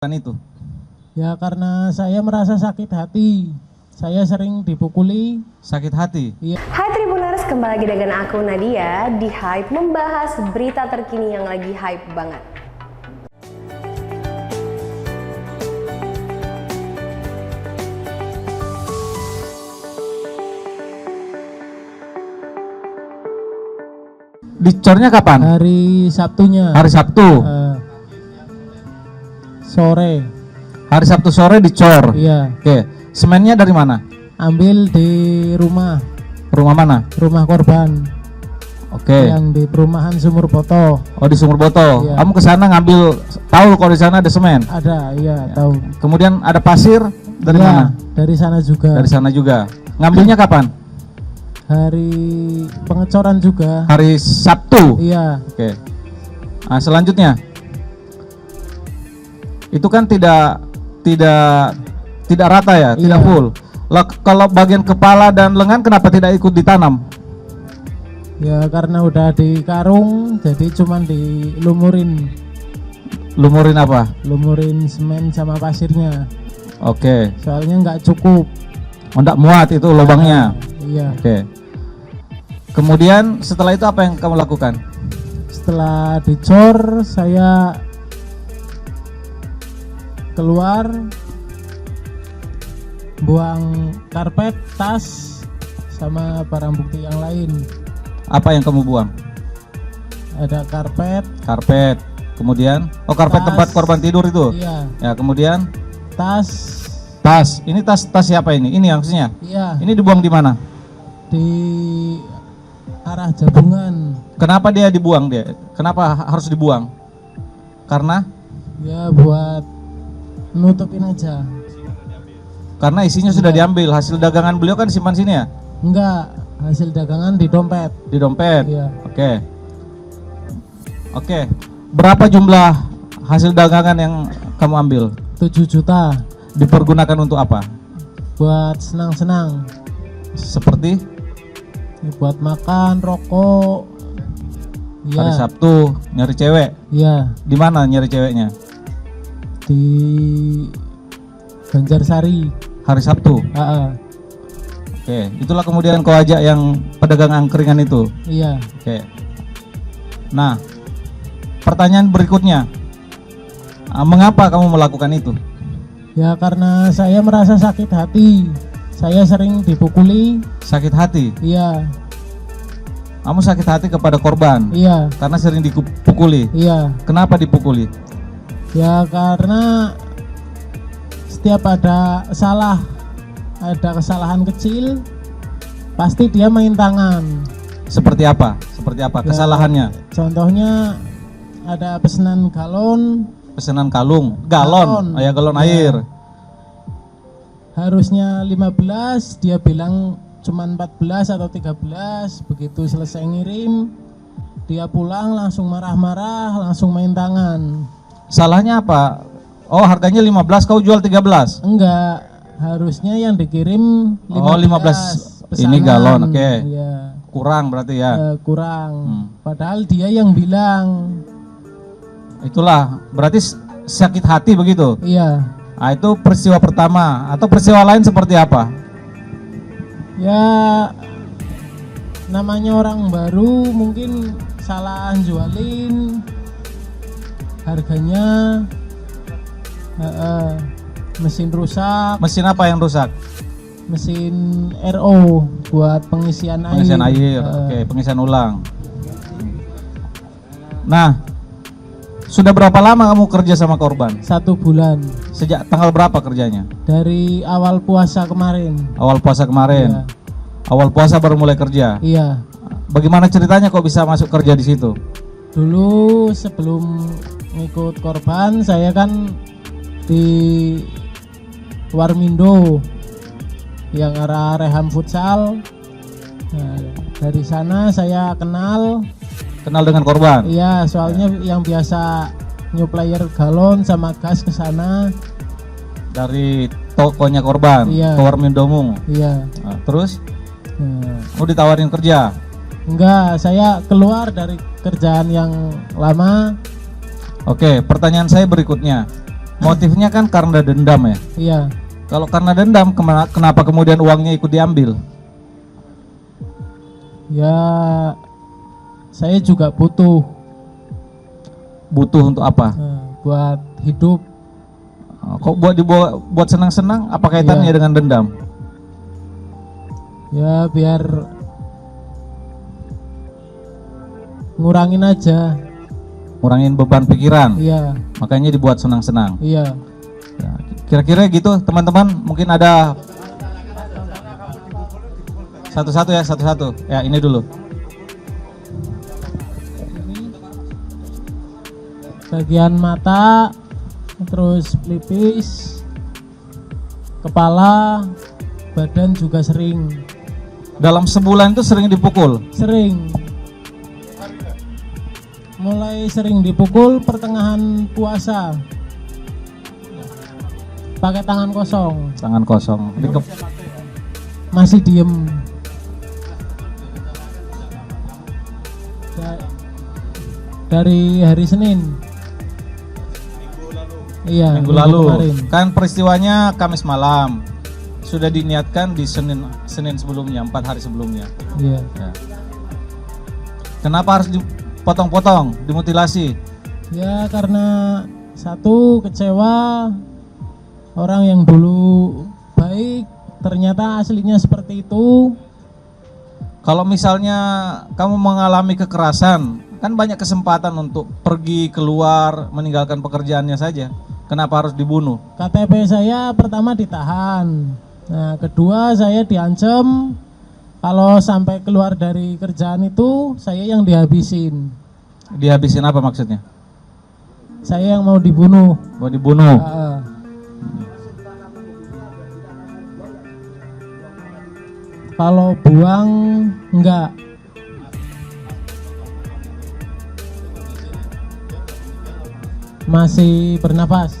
Itu? Ya karena saya merasa sakit hati. Saya sering dipukuli. Sakit hati? Iya. Hai Tribuners, kembali lagi dengan aku Nadia di Hype membahas berita terkini yang lagi hype banget. Dicornya kapan? Hari Sabtunya. Hari Sabtu. Sore. Hari Sabtu sore dicor. Iya. Oke. Semennya dari mana? Ambil di rumah. Rumah mana? Rumah korban. Oke. Yang di perumahan Sumur Poto. Oh, di Sumur Boto. Iya. Kamu ke sana ngambil, tahu kalau di sana ada semen? Ada, iya tahu. Kemudian ada pasir dari Iya, mana? dari sana juga. Dari sana juga. Ngambilnya kapan? Hari pengecoran juga. Hari Sabtu. Iya. Oke. Nah, selanjutnya. Itu kan tidak rata ya, tidak Iya. full. Lah, kalau bagian kepala dan lengan kenapa tidak ikut ditanam? Ya karena udah di karung, jadi cuman dilumurin. Lumurin apa? Lumurin semen sama pasirnya. Oke. Soalnya nggak cukup. Oh, nggak muat itu lubangnya. Iya. Oke. Kemudian setelah itu apa yang kamu lakukan? Setelah dicor, saya keluar, buang karpet, tas, sama barang bukti yang lain. Apa yang kamu buang? Ada karpet, Karpet. Kemudian, oh karpet Tas. tempat korban tidur itu. iya, Ya, kemudian tas, tas. Ini tas siapa ini? Ini maksudnya. iya, Ini dibuang di mana? di arah Jabungan. Kenapa dia dibuang dia? Kenapa harus dibuang? Karena Ya buat nutupin aja. karena isinya sudah diambil. Hasil dagangan beliau kan disimpan sini ya? Enggak, hasil dagangan di dompet. Di dompet. Iya. Oke. Oke. Berapa jumlah hasil dagangan yang kamu ambil? 7 juta Dipergunakan untuk apa? buat senang-senang. Seperti Ya, buat makan, rokok. Iya. hari Sabtu nyari cewek. Iya, Di mana nyari ceweknya? di Banjarsari. Hari Sabtu. Oke. Itulah kemudian kau ajak yang pedagang angkringan itu. Iya. Oke. Nah, pertanyaan berikutnya. Mengapa kamu melakukan itu? Ya karena saya merasa sakit hati. Saya sering dipukuli. Sakit hati. Iya. Kamu sakit hati kepada korban Iya. karena sering dipukuli. Iya. Kenapa dipukuli? Ya karena setiap ada kesalahan kecil, pasti dia main tangan. Seperti apa? Seperti apa Ya, kesalahannya? Contohnya ada pesanan galon, Pesanan galon. Oh ya, galon Ya. air. Harusnya 15, dia bilang cuman 14 atau 13. Begitu selesai ngirim, dia pulang langsung marah-marah, langsung main tangan. Salahnya apa? Oh, harganya 15, kau jual 13. Enggak, harusnya yang dikirim 15. Oh, 15. Ini pesanan. galon, oke. Iya. Kurang berarti ya. Kurang. Padahal dia yang bilang. Itulah, berarti sakit hati begitu. Iya. Nah, itu peristiwa pertama. Atau peristiwa lain seperti apa? Ya namanya orang baru, mungkin salah jualin, harganya, mesin rusak, Mesin apa yang rusak? mesin RO buat pengisian air. Pengisian air. Oke, pengisian ulang. Nah, sudah berapa lama kamu kerja sama korban? 1 bulan Sejak tanggal berapa kerjanya? dari awal puasa kemarin. Awal puasa kemarin. Awal puasa baru mulai kerja. Iya. Bagaimana ceritanya kok bisa masuk kerja di situ? Dulu sebelum ngikut korban, saya kan di Warmindo yang arah Reham Futsal. Nah, dari sana saya kenal. Kenal dengan korban? Iya, soalnya yang biasa nyuplayer galon sama gas ke sana. Dari tokonya korban, Iya. ke Warmindomu. Iya. Nah, terus Nah, mau ditawarin kerja? enggak, saya keluar dari kerjaan yang lama. Oke, pertanyaan saya berikutnya. Motifnya kan karena dendam ya. Iya. Kalau karena dendam, kenapa kemudian uangnya ikut diambil? Ya, saya juga butuh Butuh untuk apa? buat hidup. Kok buat senang-senang? Apa kaitannya Iya. dengan dendam? Ya, biar ngurangin aja. Ngurangin beban pikiran. Iya, Makanya dibuat senang-senang. iya. Ya, kira-kira gitu teman-teman, mungkin ada satu-satu ya, satu-satu. Ya, ini dulu. Bagian mata, terus pelipis, kepala, badan juga sering. Dalam sebulan itu sering dipukul. Sering. Mulai sering dipukul pertengahan puasa. Pakai tangan kosong, Tangan kosong. masih diem. Dari hari Senin. Iya, Minggu lalu. kemarin. Kan peristiwanya Kamis malam. Sudah diniatkan di Senin sebelumnya, 4 hari sebelumnya. Iya. Ya. Kenapa harus dipotong-potong, dimutilasi? Ya karena satu, kecewa, orang yang dulu baik ternyata aslinya seperti itu. Kalau misalnya kamu mengalami kekerasan, kan banyak kesempatan untuk pergi keluar, meninggalkan pekerjaannya saja. Kenapa harus dibunuh? KTP saya pertama ditahan. Nah, kedua saya diancam kalau sampai keluar dari kerjaan itu saya yang dihabisin. Dihabisin apa maksudnya? Saya yang mau dibunuh. Mau dibunuh? Kalau buang enggak. Masih bernapas.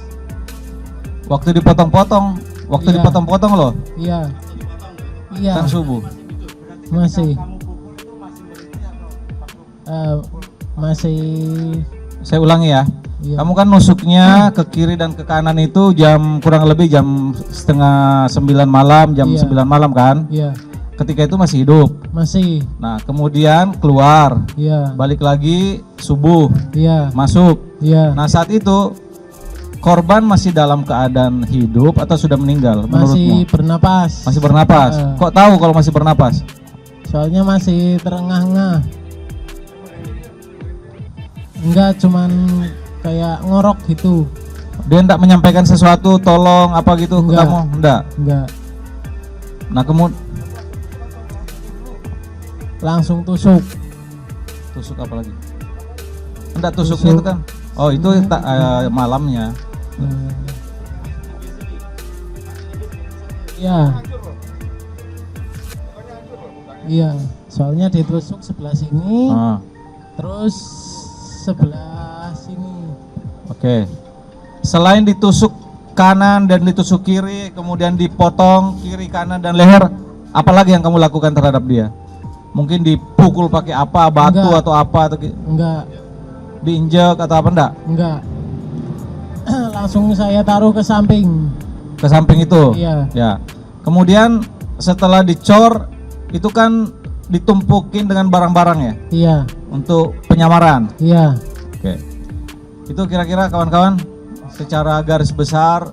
Waktu dipotong-potong, Iya. dipotong-potong loh, Iya. Iya, kan subuh. masih. Masih. Saya ulangi ya. Iya. Kamu kan nusuknya ke kiri dan ke kanan itu kurang lebih jam setengah 9 malam, jam Iya. 9 malam kan? Iya, Ketika itu masih hidup. masih. Nah, kemudian keluar, Iya. balik lagi subuh, Iya. masuk. Iya. Nah, saat itu korban masih dalam keadaan hidup atau sudah meninggal Masih menurutmu? bernapas. Masih bernapas. Kok tahu kalau masih bernapas? Soalnya masih terengah-engah. Enggak, cuman kayak ngorok gitu. Dia enggak menyampaikan sesuatu, tolong apa gitu ke Enggak. kamu? Enggak. Enggak. Nah, kemudian Langsung tusuk. tusuk apa lagi? Enggak, tusuknya itu kan. Oh, itu malamnya. Iya. Iya, soalnya ditusuk sebelah sini, Ah, terus sebelah sini. oke. Selain ditusuk kanan dan ditusuk kiri, kemudian dipotong kiri, kanan dan leher, apalagi yang kamu lakukan terhadap dia? Mungkin dipukul pakai apa, batu Enggak. atau apa, atau Enggak, diinjek atau apa enggak? enggak. Langsung saya taruh ke samping. Ke samping itu? Iya. Ya. Kemudian setelah dicor, itu kan ditumpukin dengan barang-barang ya? Iya, Untuk penyamaran? iya. Oke. Itu kira-kira kawan-kawan secara garis besar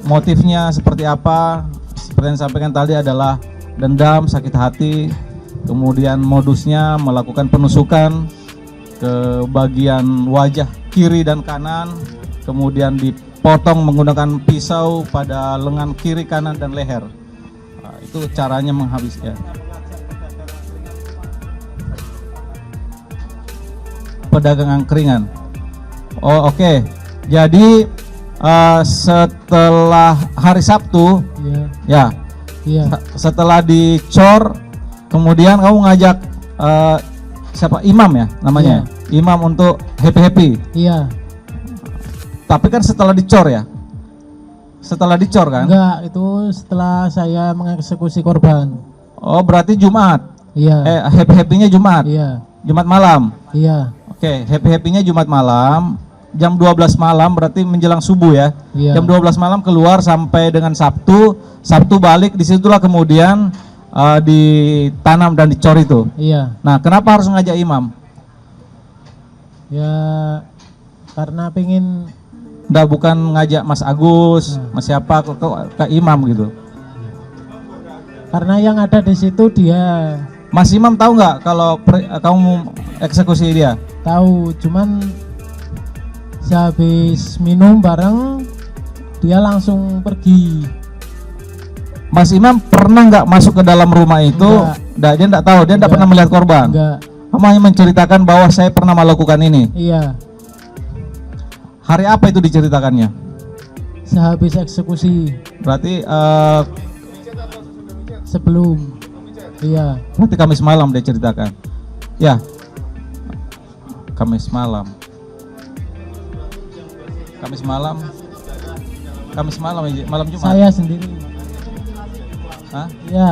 motifnya seperti apa? Seperti yang disampaikan tadi adalah dendam, sakit hati, kemudian modusnya melakukan penusukan ke bagian wajah kiri dan kanan, kemudian dipotong menggunakan pisau pada lengan kiri, kanan dan leher. Nah, itu caranya menghabisnya. Pedagang angkringan. Oh, oke. Jadi setelah hari Sabtu, Iya, ya, iya. setelah dicor, kemudian kamu ngajak siapa, imam ya namanya, imam untuk happy. Iya. Tapi kan setelah dicor ya, setelah dicor kan? Enggak, itu setelah saya mengeksekusi korban. Oh, berarti Jumat. Iya. Happy-nya Jumat. Iya. Jumat malam. Iya. Oke, happy-nya Jumat malam. jam 12 malam, berarti menjelang subuh ya. Iya. Jam 12 malam keluar sampai dengan Sabtu balik, disitulah kemudian ditanam dan dicor itu. Iya. Nah, kenapa harus ngajak imam? Ya karena pengen. Nggak, bukan ngajak Mas Agus, Mas siapa ke imam gitu. Karena yang ada di situ dia Mas Imam tahu nggak kalau kamu eksekusi dia? tahu, cuman sehabis minum bareng dia langsung pergi. Mas Imam pernah nggak masuk ke dalam rumah itu? Enggak. Dia nggak tahu, dia nggak pernah melihat korban. Enggak. Kamu hanya menceritakan bahwa saya pernah melakukan ini. Iya. Hari apa itu diceritakannya? Sehabis eksekusi. Berarti Sebelum. Iya. berarti Kamis malam dia ceritakan. Ya, Kamis malam. Kamis malam. Malam Jumat. Saya sendiri. Hah? Iya.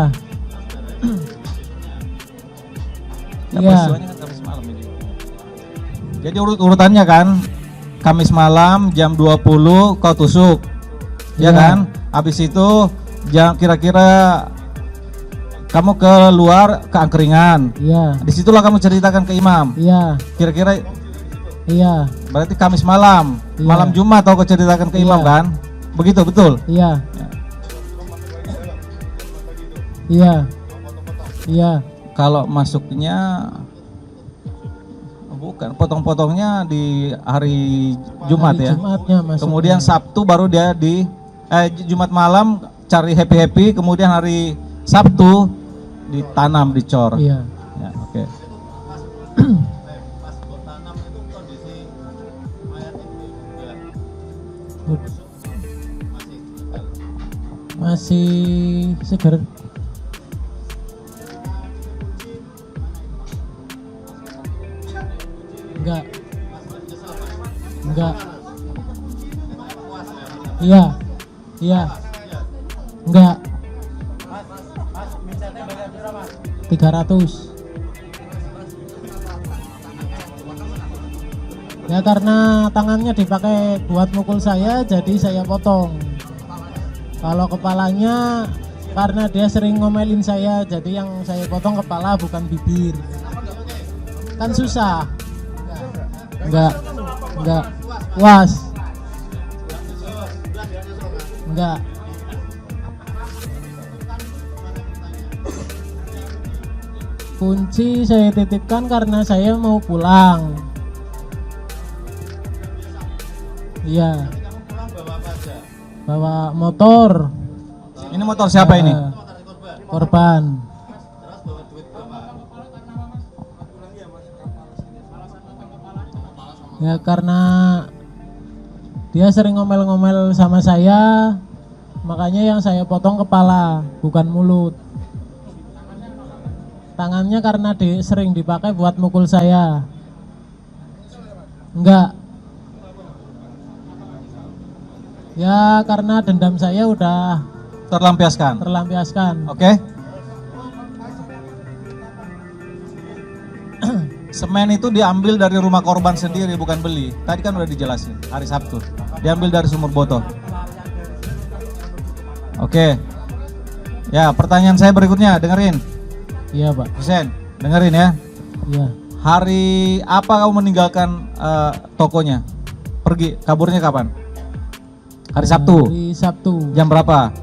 Nah, Iya. peristiwanya kan Kamis malam ini. Jadi urutannya kan Kamis malam jam 20 kau tusuk. Ya Iya. kan? Habis itu kira-kira kamu keluar ke angkringan. Iya. Disitulah kamu ceritakan ke imam. Iya. Kira-kira Iya. berarti Kamis malam. Iya. Malam Jumat kau ceritakan ke imam Iya. kan? Begitu betul? Iya. Iya. Iya. Kalau masuknya bukan, potong-potongnya di hari Jumat Hari ya. Jumatnya masuknya. Kemudian Sabtu baru dia Jumat malam cari happy, kemudian hari Sabtu ditanam, dicor. Iya. Ya, oke. Masih segar. Enggak. Enggak. Iya. Iya. Enggak. 300. Ya karena tangannya dipakai buat mukul saya, jadi saya potong. Kalau kepalanya karena dia sering ngomelin saya, jadi yang saya potong kepala bukan bibir. Kan susah. Enggak. Puas. Enggak. Kunci saya titipkan karena saya mau pulang. Iya. Bawa motor. Ini motor siapa ini? Korban. Ya karena dia sering ngomel-ngomel sama saya, makanya yang saya potong kepala, bukan mulut. Tangannya karena sering dipakai buat mukul saya. Enggak. Ya karena dendam saya udah terlampiaskan. Oke. Semen itu diambil dari rumah korban sendiri, bukan beli. Tadi kan udah dijelasin hari Sabtu. Diambil dari sumur botol. Oke. Ya, pertanyaan saya berikutnya, dengerin. Iya Pak. Husen, dengerin ya. Iya. Hari apa kamu meninggalkan tokonya? Pergi, kaburnya kapan? Hari Sabtu. Hari Sabtu. Jam berapa?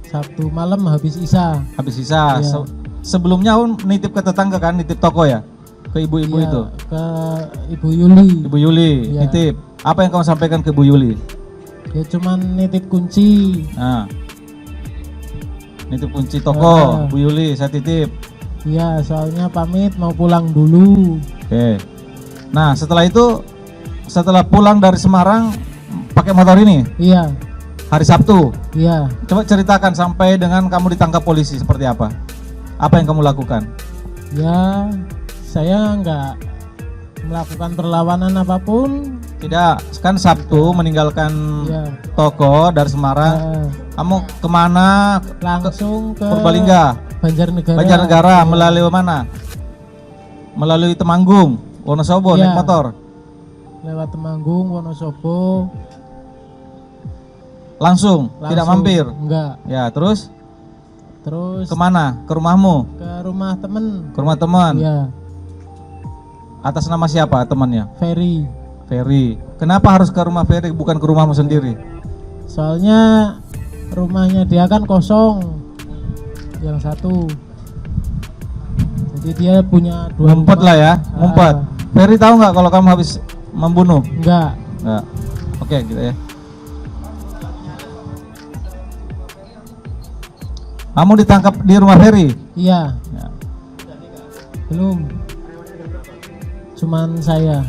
Sabtu malam habis Isya. Habis Isya. Iya. Sebelumnya nitip ke tetangga kan, nitip toko ya? Ke ibu-ibu Iya, itu? ke Ibu Yuli. Ibu Yuli, Iya. nitip. Apa yang kamu sampaikan ke Bu Yuli? Ya cuman nitip kunci. Nah, nitip kunci toko, Bu Yuli, saya titip. Iya, soalnya pamit mau pulang dulu. Oke. Nah, setelah pulang dari Semarang pakai motor ini, Iya. hari Sabtu. Iya. Coba ceritakan sampai dengan kamu ditangkap polisi seperti apa? Apa yang kamu lakukan? Ya, saya nggak melakukan perlawanan apapun. Tidak, kan Sabtu meninggalkan Iya. toko dari Semarang. Kamu kemana? Langsung ke Purbalingga, Banjarnegara. Banjarnegara. Iya. Melalui mana? Melalui Temanggung, Wonosobo, Iya. naik motor. lewat Temanggung, Wonosobo. Langsung, tidak mampir? Enggak. Ya, terus Kemana? ke rumahmu? Ke rumah temen. Ke rumah teman? Iya. Atas nama siapa temannya? Ferry. Ferry. Kenapa harus ke rumah Ferry bukan ke rumahmu sendiri? Soalnya rumahnya dia kan kosong, yang satu. Jadi dia punya 2 Ngumpet rumah. lah ya, ngumpet. Ferry tahu nggak kalau kamu habis membunuh? Enggak. Nggak. Oke, gitu ya. Kamu ditangkap di rumah Ferry? Iya. Ya. Belum. Cuman saya.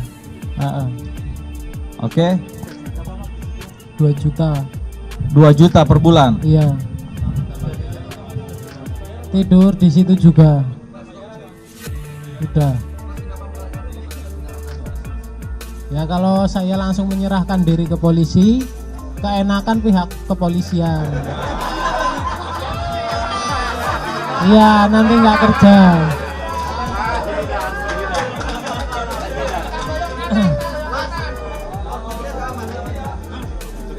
Oke. 2 juta. 2 juta per bulan. Iya. Tidur di situ juga. Udah. Ya kalau saya langsung menyerahkan diri ke polisi, keenakan pihak kepolisian. Iya, nanti nggak kerja.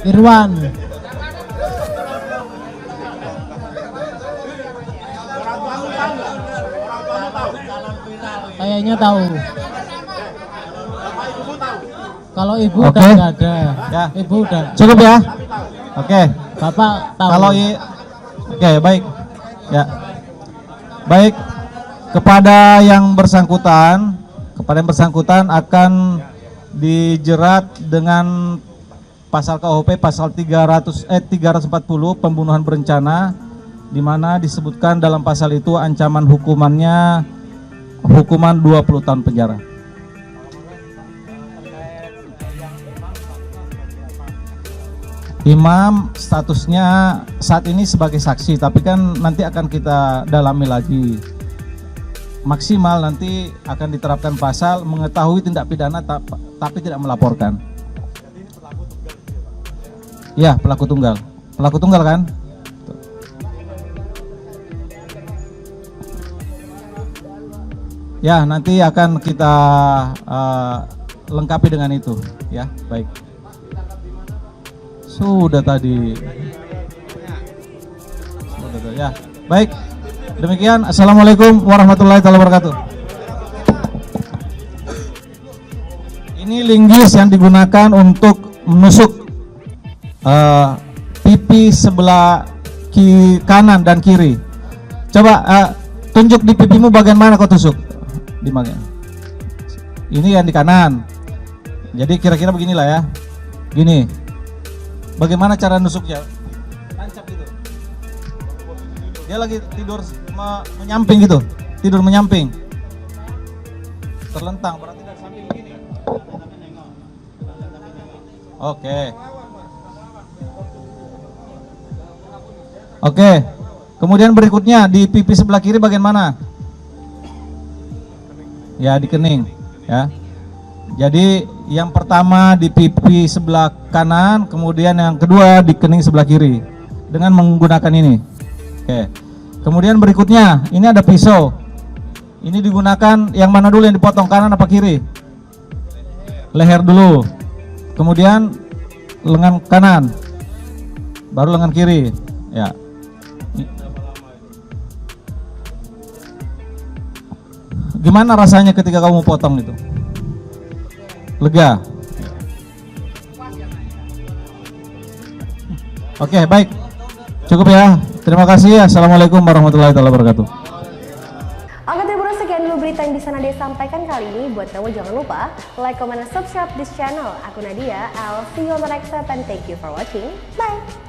Irwan. Kayaknya tahu. Kalau ibu Oke. udah nggak ada. Ya. Ibu udah. Cukup ya? Oke. Bapak tahu. Kalau oke, baik. Ya. Baik. Kepada yang bersangkutan akan dijerat dengan pasal KUHP pasal 340 pembunuhan berencana, di mana disebutkan dalam pasal itu ancaman hukumannya hukuman 20 tahun penjara. Imam statusnya saat ini sebagai saksi, tapi kan nanti akan kita dalami lagi. Maksimal nanti akan diterapkan pasal mengetahui tindak pidana tapi tidak melaporkan. Ya, pelaku tunggal. Pelaku tunggal kan? Ya, nanti akan kita lengkapi dengan itu. Ya, baik. Sudah tadi. Ya, baik. Demikian. Assalamualaikum warahmatullahi wabarakatuh. Ini linggis yang digunakan untuk menusuk pipi sebelah kanan dan kiri. Coba tunjuk di pipimu bagian mana kau tusuk. Di bagian. Ini yang di kanan. Jadi kira-kira beginilah ya. Gini. Bagaimana cara nusuknya? Tancap gitu. Dia lagi tidur menyamping gitu. Tidur menyamping. Terlentang, berarti dari samping begini. Oke. Oke. Kemudian berikutnya di pipi sebelah kiri bagian mana? Ya, di kening, ya. Jadi yang pertama di pipi sebelah kanan, kemudian yang kedua di kening sebelah kiri dengan menggunakan ini. Oke. Kemudian berikutnya ini ada pisau. Ini digunakan yang mana dulu yang dipotong, kanan apa kiri? Leher dulu. Kemudian lengan kanan. Baru lengan kiri. Ya. Gimana rasanya ketika kamu potong itu? Lega. Oke, baik. Cukup ya. Terima kasih. Assalamualaikum warahmatullahi wabarakatuh. Oke, terima sekian dulu berita yang bisa Nadia sampaikan kali ini. Buat kamu jangan lupa like, comment, dan subscribe this channel. Aku Nadia. I'll see you on the next step and thank you for watching. Bye.